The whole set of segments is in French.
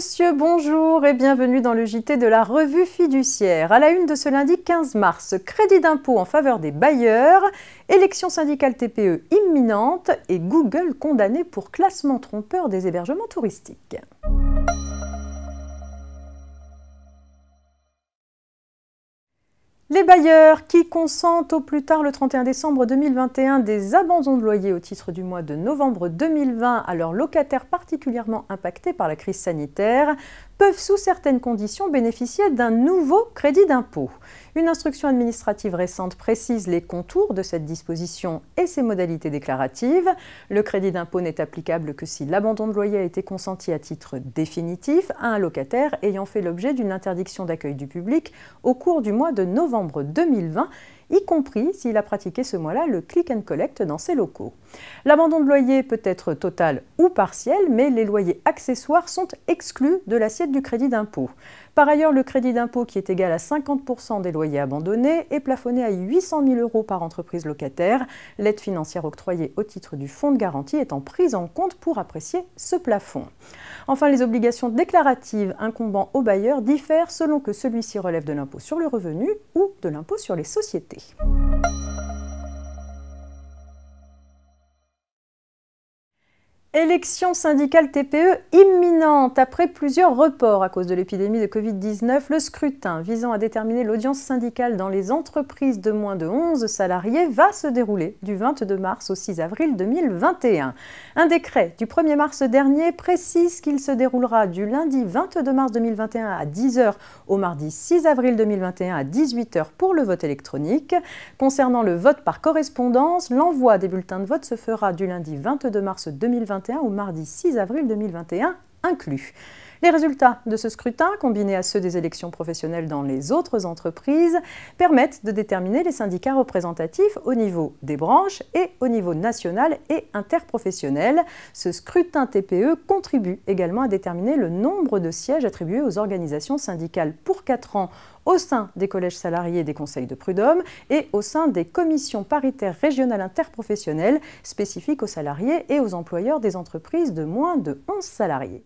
monsieur, bonjour et bienvenue dans le JT de la revue fiduciaire. À la une de ce lundi 15 mars, crédit d'impôt en faveur des bailleurs, élection syndicale TPE imminente et Google condamné pour classement trompeur des hébergements touristiques. Les bailleurs qui consentent au plus tard le 31 décembre 2021 des abandons de loyer au titre du mois de novembre 2020 à leurs locataires particulièrement impactés par la crise sanitaire peuvent sous certaines conditions bénéficier d'un nouveau crédit d'impôt. Une instruction administrative récente précise les contours de cette disposition et ses modalités déclaratives. Le crédit d'impôt n'est applicable que si l'abandon de loyer a été consenti à titre définitif à un locataire ayant fait l'objet d'une interdiction d'accueil du public au cours du mois de novembre 2020, y compris s'il a pratiqué ce mois-là le click and collect dans ses locaux. L'abandon de loyer peut être total ou partiel, mais les loyers accessoires sont exclus de l'assiette du crédit d'impôt. Par ailleurs, le crédit d'impôt, qui est égal à 50% des loyers abandonnés, est plafonné à 800 000 € par entreprise locataire. L'aide financière octroyée au titre du fonds de garantie étant prise en compte pour apprécier ce plafond. Enfin, les obligations déclaratives incombant aux bailleurs diffèrent selon que celui-ci relève de l'impôt sur le revenu ou de l'impôt sur les sociétés. Élection syndicale TPE imminente. Après plusieurs reports à cause de l'épidémie de Covid-19, le scrutin visant à déterminer l'audience syndicale dans les entreprises de moins de 11 salariés va se dérouler du 22 mars au 6 avril 2021. Un décret du 1er mars dernier précise qu'il se déroulera du lundi 22 mars 2021 à 10 h au mardi 6 avril 2021 à 18 h pour le vote électronique. Concernant le vote par correspondance, l'envoi des bulletins de vote se fera du lundi 22 mars 2021 au mardi 6 avril 2021 inclus. Les résultats de ce scrutin, combinés à ceux des élections professionnelles dans les autres entreprises, permettent de déterminer les syndicats représentatifs au niveau des branches et au niveau national et interprofessionnel. Ce scrutin TPE contribue également à déterminer le nombre de sièges attribués aux organisations syndicales pour 4 ans au sein des collèges salariés et des conseils de prud'hommes et au sein des commissions paritaires régionales interprofessionnelles spécifiques aux salariés et aux employeurs des entreprises de moins de 11 salariés.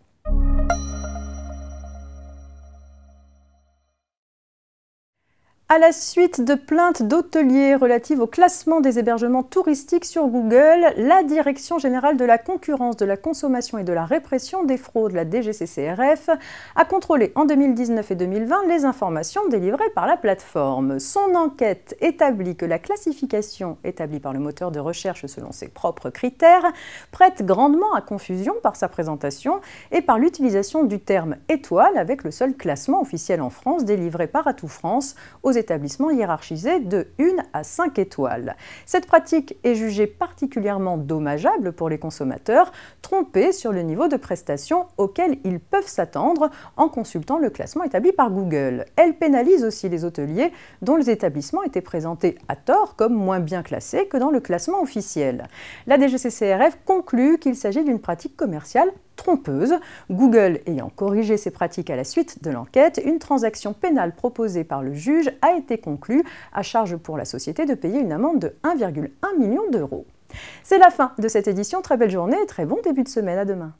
À la suite de plaintes d'hôteliers relatives au classement des hébergements touristiques sur Google, la Direction générale de la concurrence, de la consommation et de la répression des fraudes, la DGCCRF, a contrôlé en 2019 et 2020 les informations délivrées par la plateforme. Son enquête établit que la classification établie par le moteur de recherche selon ses propres critères prête grandement à confusion par sa présentation et par l'utilisation du terme étoile avec le seul classement officiel en France délivré par Atout France aux établissements hiérarchisés de 1 à 5 étoiles. Cette pratique est jugée particulièrement dommageable pour les consommateurs, trompés sur le niveau de prestation auquel ils peuvent s'attendre en consultant le classement établi par Google. Elle pénalise aussi les hôteliers dont les établissements étaient présentés à tort comme moins bien classés que dans le classement officiel. La DGCCRF conclut qu'il s'agit d'une pratique commerciale trompeuse. Google ayant corrigé ces pratiques à la suite de l'enquête, une transaction pénale proposée par le juge a été conclue, à charge pour la société de payer une amende de 1,1 million d'euros. C'est la fin de cette édition. Très belle journée et très bon début de semaine. À demain.